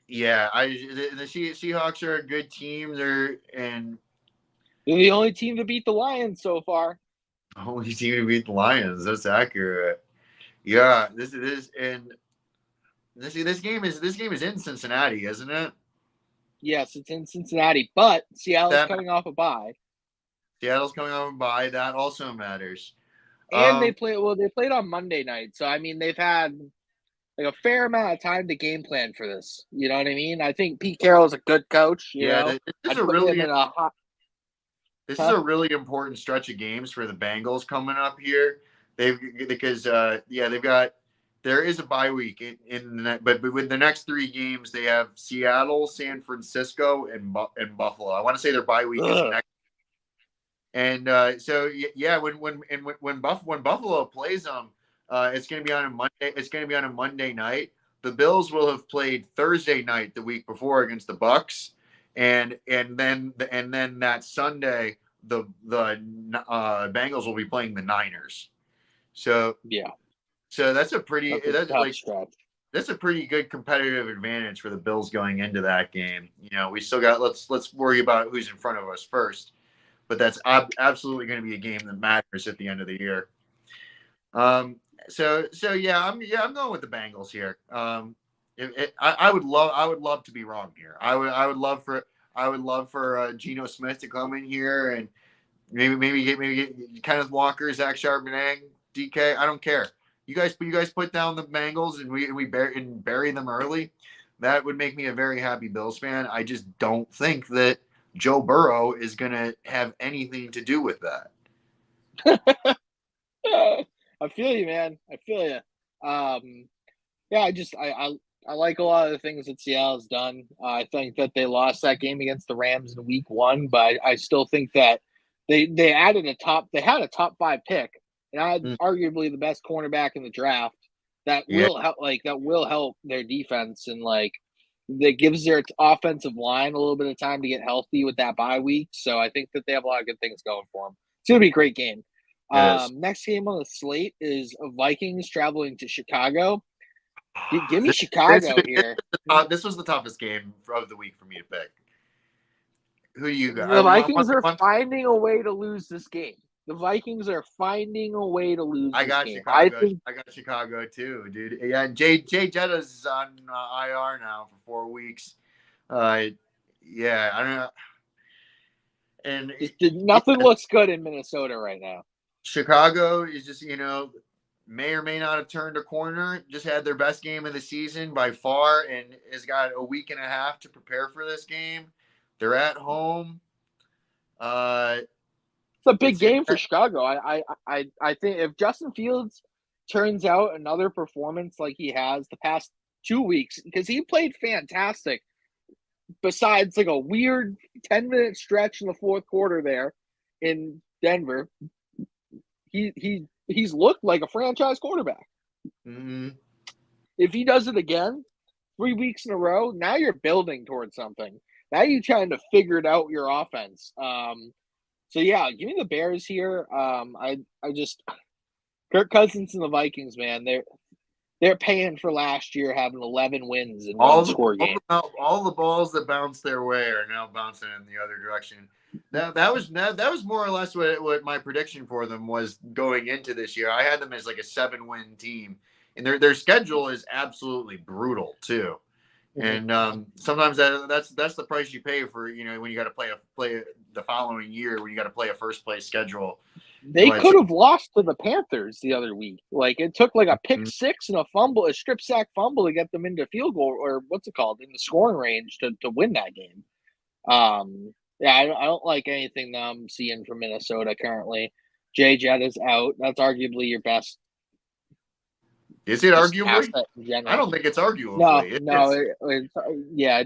yeah, the Seahawks are a good team. they're the only team to beat the Lions so far. Only team to beat the Lions. That's accurate. Yeah, this game is in Cincinnati, isn't it? Yes, it's in Cincinnati, but Seattle's That coming off a bye, Seattle's coming on by. That also matters. and Um, they played on Monday night, so I mean they've had like a fair amount of time to game plan for this. You know what I mean? I think Pete Carroll's a good coach. yeah, I'd put him in a hot. this is Huh? a really important stretch of games for the Bengals coming up here. They've because they've got there is a bye week but with the next three games they have Seattle, San Francisco, and Buffalo. I want to say their bye week is Ugh. next. And so yeah, when Buffalo plays them, it's going to be on a Monday. It's going to be on a Monday night. The Bills will have played Thursday night the week before against the Bucks, and then that Sunday the Bengals will be playing the Niners. So Yeah, that's a pretty that's a tough stretch. that's a pretty good competitive advantage for the Bills going into that game. We still got let's worry about who's in front of us first, but that's absolutely going to be a game that matters at the end of the year. So I'm going with the Bengals here. I would love to be wrong here. I would love for Geno Smith to come in here and maybe get Kenneth Walker, Zach Charbonnet, DK. I don't care. You guys put down the Bengals and we bury them early. That would make me a very happy Bills fan. I just don't think that Joe Burrow is going to have anything to do with that. I feel you, man. I feel you. Yeah, I like a lot of the things that Seattle's done. I think that they lost that game against the Rams in Week 1, but I still think that they added they had a top 5 pick and had Mm, arguably the best cornerback in the draft. yeah, That will help their defense and that gives their offensive line a little bit of time to get healthy with that bye week. So I think that they have a lot of good things going for them. It's gonna be a great game. it is. Next game on the slate is Vikings traveling to Chicago. Give me This, this, Chicago here. this was the toughest game of the week for me to pick. Who do you got? The Vikings are finding a way to lose this game. The Vikings are finding a way to lose I this got game. Chicago. I got Chicago too, dude. Yeah, Jay Jetta's on IR now for 4 weeks. Yeah, I don't know. And nothing looks good in Minnesota right now. Chicago is just may or may not have turned a corner. Just had their best game of the season by far, and has got a week and a half to prepare for this game. They're at home. It's a big game for Chicago. I think if Justin Fields turns out another performance like he has the past 2 weeks, because he played fantastic. Besides like a weird 10-minute stretch in the fourth quarter there in Denver, he's looked like a franchise quarterback. Mm-hmm. If he does it again, 3 weeks in a row, now you're building towards something. Now you're trying to figure it out your offense. So yeah, give me the Bears here. I just Kirk Cousins and the Vikings, man. They're paying for last year having 11 wins in one score game. All the balls that bounce their way are now bouncing in the other direction. That was more or less what my prediction for them was going into this year. I had them as like a 7-win team, and their schedule is absolutely brutal too. And sometimes that's the price you pay for when you got to play the following year when you got to play a first place schedule. They could have lost to the Panthers the other week. Like, it took like a pick six and a strip sack fumble to get them into field goal, or what's it called, in the scoring range to win that game. Yeah, I don't like anything that I'm seeing from Minnesota currently. Jay Jett is out. That's arguably your best. Is it arguably? In general. I don't think it's arguably. No, it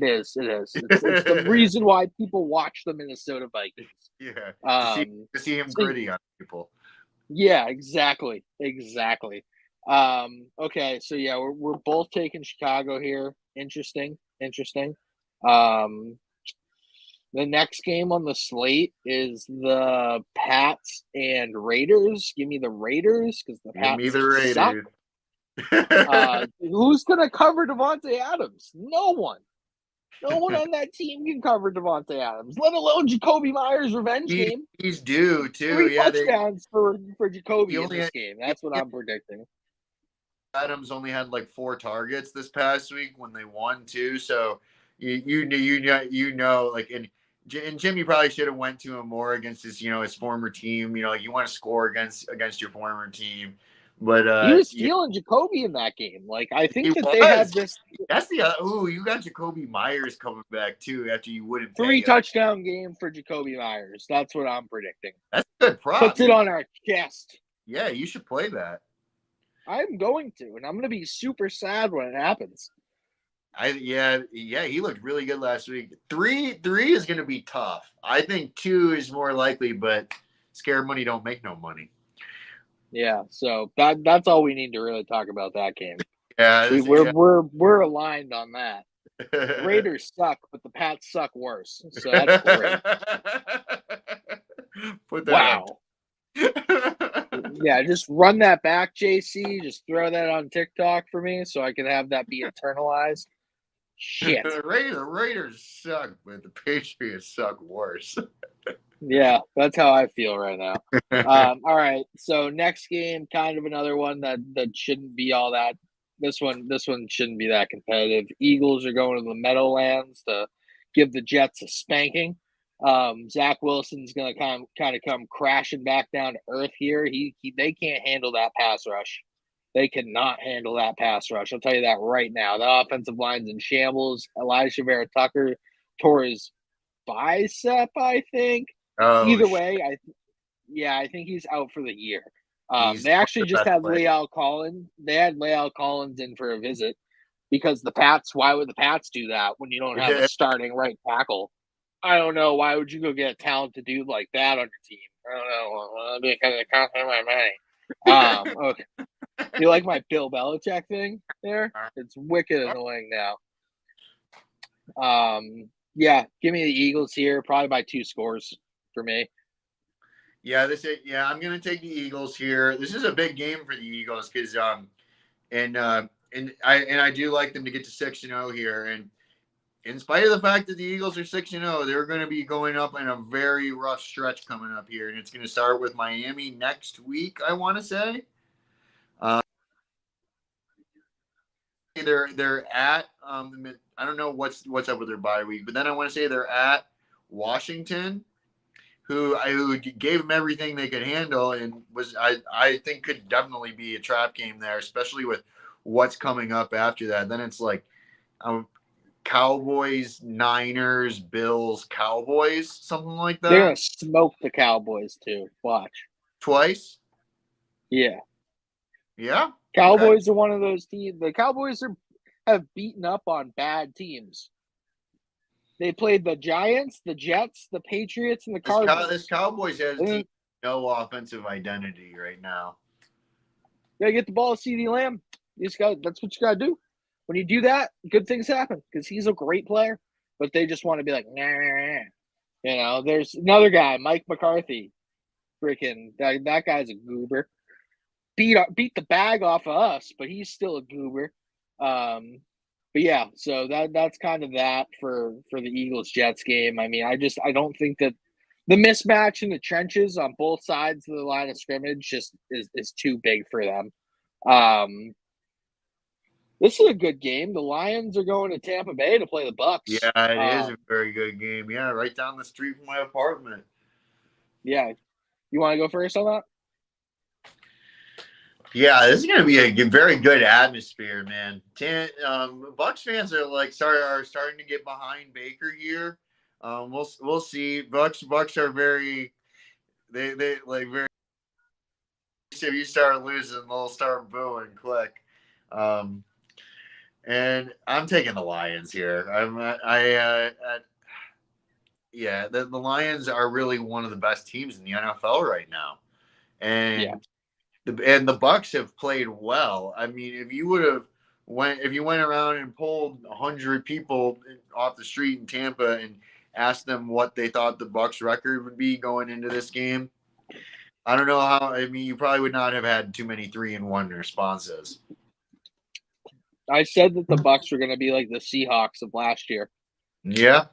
is. It's the reason why people watch the Minnesota Vikings. Yeah, to see him gritty on people. Yeah, exactly. Okay, so yeah, we're both taking Chicago here. Interesting. The next game on the slate is the Pats and Raiders. Give me the Raiders because the Pats suck. Who's gonna cover Devontae Adams? No one. No one on that team can cover Devontae Adams, let alone Jacoby Myers' revenge game. He's due too. 3 touchdowns for Jacoby in this game. That's what I'm predicting. Adams only had like 4 targets this past week when they won too. So you know, like, and Jimmy probably should have went to him more against his former team. Like, you want to score against your former team. But he was stealing Jacoby in that game. Like, I think that they had this. That's you got Jacoby Myers coming back too after you wouldn't. 3 touchdown game for Jacoby Myers. That's what I'm predicting. That's a good prop. Puts it on our chest. Yeah, you should play that. I'm going to, and I'm going to be super sad when it happens. Yeah, he looked really good last week. 3 is going to be tough. I think 2 is more likely, but scared money don't make no money. Yeah, so that's all we need to really talk about that game. Yeah, we're aligned on that. The Raiders suck, but the Pats suck worse. So that's great. Wow. Yeah, just run that back, JC. Just throw that on TikTok for me so I can have that be internalized. Shit. The Raiders suck, but the Patriots suck worse. Yeah, that's how I feel right now. All right, so next game, kind of another one that shouldn't be all that. This one shouldn't be that competitive. Eagles are going to the Meadowlands to give the Jets a spanking. Zach Wilson's going to kind of come crashing back down to earth here. They can't handle that pass rush. They cannot handle that pass rush. I'll tell you that right now. The offensive line's in shambles. Elijah Vera Tucker tore his bicep, I think. Either way, I think he's out for the year. They actually just had Leal Collins. They had Leal Collins in for a visit because the Pats. Why would the Pats do that when you don't have a starting right tackle? I don't know. Why would you go get a talented dude like that on your team? I don't know. Because it costs my money. Okay. You like my Bill Belichick thing there? It's wicked annoying now. Yeah, give me the Eagles here, probably by 2 scores for me. Yeah, I'm gonna take the Eagles here. This is a big game for the Eagles because and I do like them to get to 6-0 here. And in spite of the fact that the Eagles are 6-0, they're going to be going up in a very rough stretch coming up here, and it's going to start with Miami next week, I want to say. They're at I don't know what's up with their bye week, but then I want to say they're at Washington, who gave them everything they could handle, and I think could definitely be a trap game there, especially with what's coming up after that. Then it's like Cowboys, Niners, Bills, Cowboys, something like that. They're gonna smoke the Cowboys too. Watch. Twice? Yeah. Yeah? Cowboys are one of those teams. The Cowboys have beaten up on bad teams. They played the Giants, the Jets, the Patriots, and the Cardinals. This Cowboys has no offensive identity right now. You gotta get the ball to CeeDee Lamb. That's what you gotta do. When you do that, good things happen because he's a great player. But they just want to be like, nah. There's another guy, Mike McCarthy. Freaking that guy's a goober. Beat the bag off of us, but he's still a goober. But yeah, so that's kind of that for the Eagles Jets game. I mean, I don't think that the mismatch in the trenches on both sides of the line of scrimmage just is too big for them. This is a good game. The Lions are going to Tampa Bay to play the Bucs. Yeah, it is a very good game. Yeah, right down the street from my apartment. Yeah. You want to go first on that? Yeah, this is going to be a very good atmosphere, man. Bucks fans are starting to get behind Baker here. We'll see. Bucks are very they like very. If you start losing, they'll start booing quick. Um, and I'm taking the Lions here. Yeah, the Lions are really one of the best teams in the NFL right now, Yeah. and the Bucks have played well. I mean, if you went around and pulled 100 people off the street in Tampa and asked them what they thought the Bucks record would be going into this game, I don't know how. I mean, you probably would not have had too many 3-1 responses. I said that the Bucks were going to be like the Seahawks of last year. Yeah.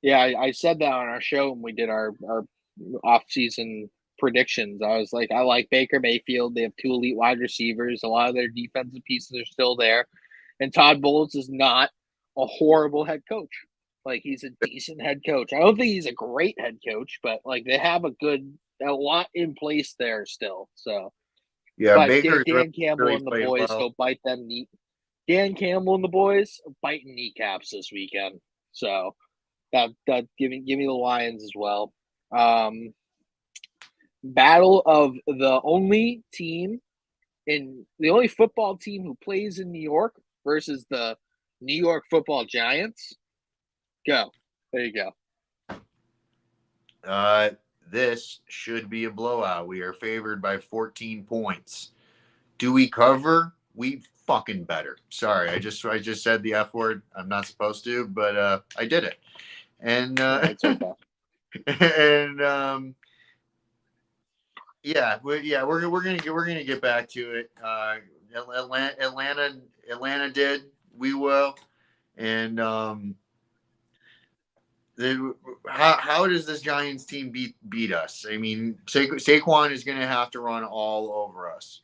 Yeah, I said that on our show when we did our off-season predictions. I was like, I like Baker Mayfield. They have two elite wide receivers. A lot of their defensive pieces are still there. And Todd Bowles is not a horrible head coach. Like, he's a decent head coach. I don't think he's a great head coach, but, like, they have a lot in place there still. So, Yeah, but Baker's Dan Campbell really and the played boys well. go bite them knee. Dan Campbell and the boys are biting kneecaps this weekend. So, that give me the Lions as well. Battle of the only football team who plays in New York versus the New York Football Giants. Go. There you go. This should be a blowout. We are favored by 14 points. Do we cover? We fucking better. Sorry, I just said the F word. I'm not supposed to, but I did it. And It's okay. and we're gonna get back to it. Atlanta did. We will. And how does this Giants team beat us? I mean, Saquon is going to have to run all over us.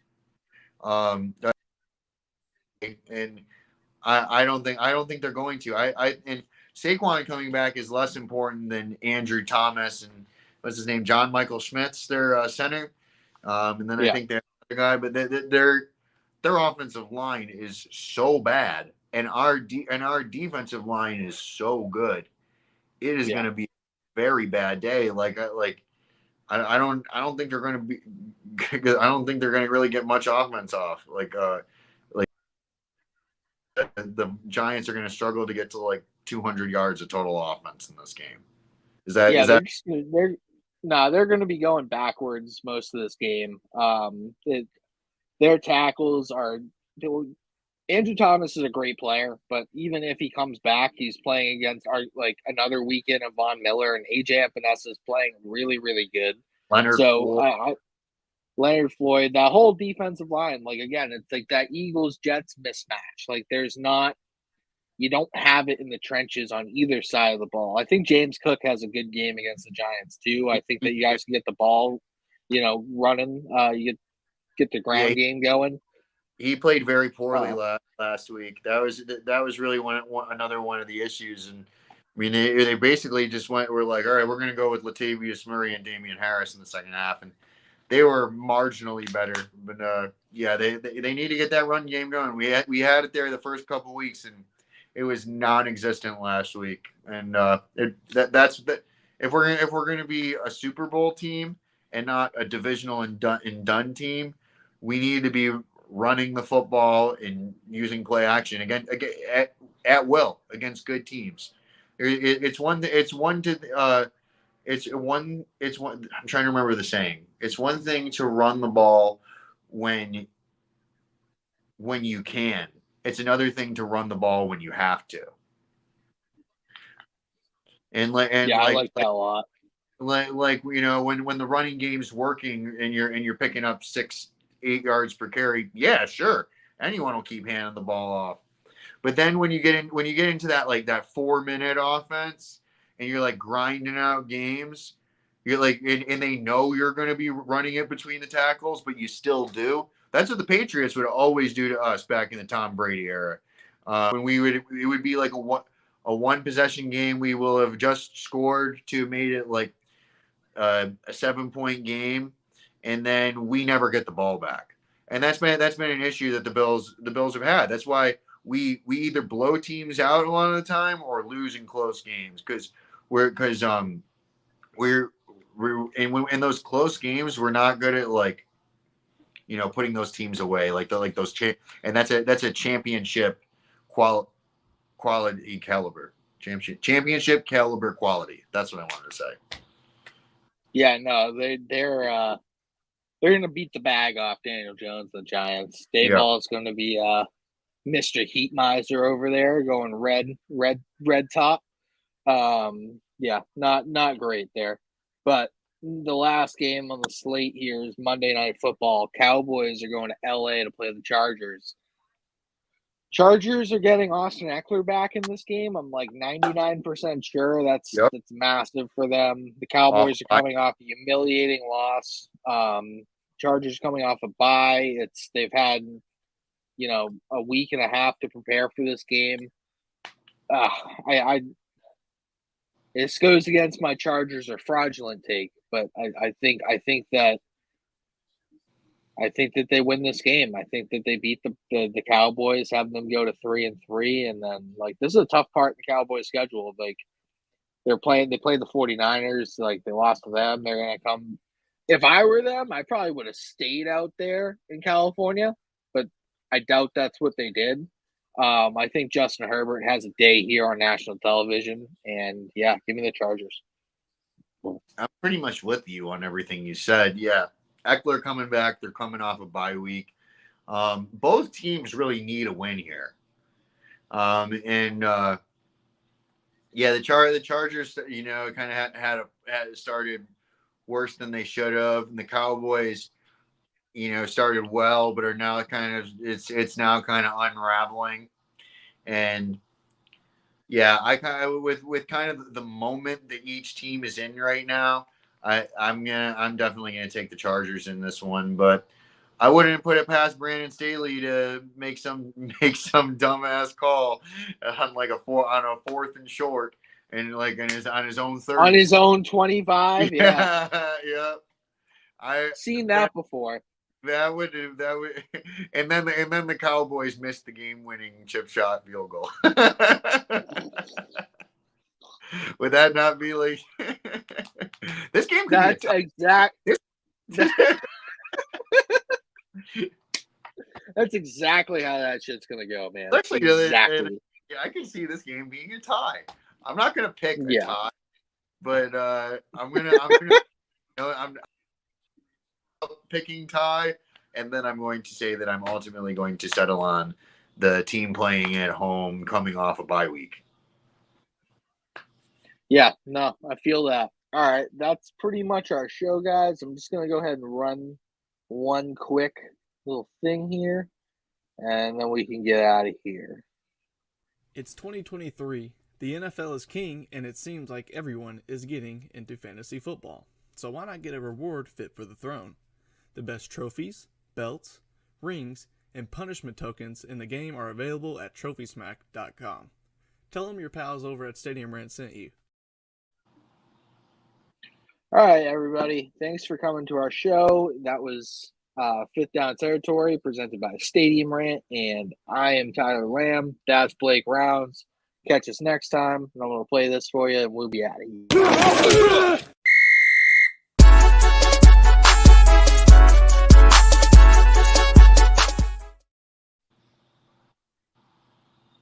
And I don't think they're going to. And Saquon coming back is less important than Andrew Thomas and what's his name, John Michael Schmitz, their center. And then I think the other guy, but their offensive line is so bad, and our defensive line is so good. It is going to be a very bad day. I don't think they're going to be. I don't think they're going to really get much offense off. The Giants are going to struggle to get to like 200 yards of total offense in this game. They're going to be going backwards most of this game. Their tackles are. Andrew Thomas is a great player, but even if he comes back, he's playing against another weekend of Von Miller, and AJ Epinesa is playing really, really good. Leonard Floyd, that whole defensive line, it's like that Eagles-Jets mismatch. Like, you don't have it in the trenches on either side of the ball. I think James Cook has a good game against the Giants too. I think that you guys can get the ball, running. You get the ground game going. He played very poorly last week. That was really another one of the issues. And I mean, they basically just we're like, all right, we're going to go with Latavius Murray and Damian Harris in the second half, and they were marginally better. But they need to get that run game going. We had it there the first couple of weeks, and it was non-existent last week. And if we're going to be a Super Bowl team and not a divisional and done team, we need to be running the football and using play action again at will against good teams. I'm trying to remember the saying. It's one thing to run the ball when you can. It's another thing to run the ball when you have to. I like that a lot. When the running game's working and you're picking up 6-8 yards per carry, yeah, sure, anyone will keep handing the ball off. But then when you get into that that 4-minute offense and you're like grinding out games, you're like, and they know you're going to be running it between the tackles, but you still do. That's what the Patriots would always do to us back in the Tom Brady era. When it would be like a one possession game. We will have just scored to made it like a 7-point game, and then we never get the ball back. And that's been an issue that the Bills have had. That's why we either blow teams out a lot of the time or lose in close games we're in those close games we're not good at like putting those teams away and that's a championship quality caliber championship caliber quality. That's what I wanted to say. Yeah, no, they're going to beat the bag off Daniel Jones, the Giants. Dayball is going to be Mr. Heat Miser over there, going red top. Yeah, not great there. But the last game on the slate here is Monday Night Football. Cowboys are going to LA to play the Chargers. Chargers are getting Austin Eckler back in this game. I'm like 99% sure that's massive for them. The Cowboys are coming off a humiliating loss. Chargers coming off a bye. They've had a week and a half to prepare for this game. This goes against my Chargers are fraudulent take, but I think that they win this game. I think that they beat the Cowboys, have them go to 3-3, and then this is a tough part of the Cowboys schedule. They play the 49ers, they lost to them. They're gonna come. If I were them, I probably would have stayed out there in California, but I doubt that's what they did. I think Justin Herbert has a day here on national television, and yeah, give me the Chargers. I'm pretty much with you on everything you said. Yeah, Eckler coming back. They're coming off a bye week. Both teams really need a win here. The Chargers, kind of had started worse than they should have, and the Cowboys, started well, but are now it's now kind of unraveling. And yeah, I kind of with kind of the moment that each team is in right now, I'm definitely gonna take the Chargers in this one, but I wouldn't put it past Brandon Staley to make some dumbass call on a 4th and short and on his own 30. On his own 25. Yeah. Yeah. I've seen that before. That would, and then the Cowboys missed the game-winning chip shot field goal. Would that not be this game? That's exact. That's exactly how that shit's gonna go, man. Exactly. I can see this game being a tie. I'm not gonna pick a tie, but I'm picking tie, and then I'm going to say that I'm ultimately going to settle on the team playing at home coming off a bye week. Yeah, no, I feel that. All right, that's pretty much our show, guys. I'm just going to go ahead and run one quick little thing here, and then we can get out of here. It's 2023. The NFL is king, and it seems like everyone is getting into fantasy football. So why not get a reward fit for the throne? The best trophies, belts, rings, and punishment tokens in the game are available at TrophySmack.com. Tell them your pals over at Stadium Rant sent you. All right, everybody. Thanks for coming to our show. That was Fifth Down Territory presented by Stadium Rant, and I am Tyler Lamb. That's Blake Rounds. Catch us next time, and I'm going to play this for you, and we'll be out of here.